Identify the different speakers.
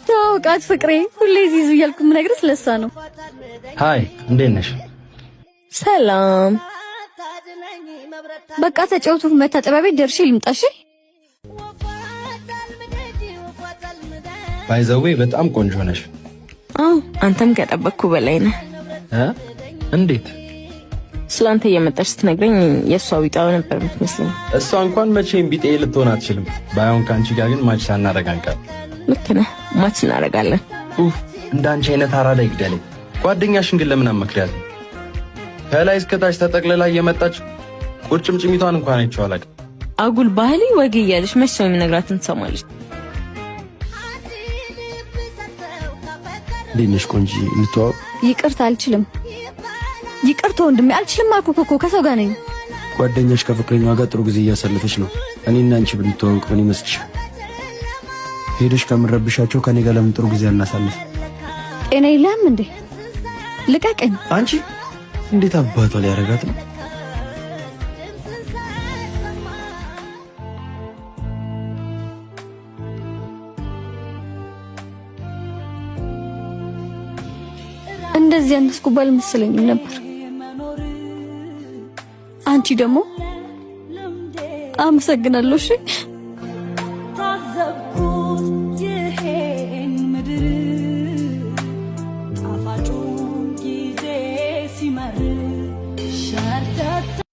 Speaker 1: ታውቃት ፍቅሬ ሁሌ ዚዙ እያልኩ የምነግርህ ስለሷ ነው።
Speaker 2: ሃይ እንዴት ነሽ?
Speaker 1: ሰላም። በቃ ተጫውቱ። መታጠቢያ ቤት ደርሼ ልምጣሽ።
Speaker 2: ባይዘዌ በጣም ቆንጆ ነሽ።
Speaker 1: አንተም ከጠበቅኩ በላይ ነህ።
Speaker 2: እንዴት?
Speaker 1: ስላንተ እየመጣሽ ስትነግረኝ የሷ ቢጣው ነበር የምትመስለኝ።
Speaker 2: እሷ እንኳን መቼም ቢጤ ልትሆን አትችልም። ባይሆን ካንቺ ጋር ግን ማች ሳናደርግ አንቀርም።
Speaker 1: ልክ ነህ፣ ማች እናደርጋለን።
Speaker 2: እንዳንቺ አይነት አራዳ ይግደለኝ። ጓደኛሽን ግን ለምን አመክሪያት? ከላይ እስከታች ተጠቅልላ እየመጣች ቁርጭምጭሚቷን እንኳን አይቼው አላውቅም።
Speaker 1: አጉል ባህሊ ወግ እያለሽ መች ሰው የምነግራትን ትሰማለች።
Speaker 2: ዲንሽ ቆንጂ ልትዋው።
Speaker 1: ይቅርታ አልችልም። ይቅርታ ወንድሜ አልችልም አልኩህ እኮ ከሰው ጋር ነኝ።
Speaker 2: ጓደኛሽ ከፍቅረኛዋ ጋር ጥሩ ጊዜ እያሳለፈች ነው። እኔና አንቺ ብንተዋወቅ ምን ይመስልሻል? ሄደሽ ከምንረብሻቸው ከኔ ጋር ለምን ጥሩ ጊዜ አናሳልፍ?
Speaker 1: ጤና የለህም እንዴ? ልቀቀኝ።
Speaker 2: አንቺ እንዴት አባቷ ሊያረጋት ነው?
Speaker 1: እንደዚህ አንስኩባል መሰለኝም ነበር። አንቺ ደግሞ አመሰግናለሁ። እሺ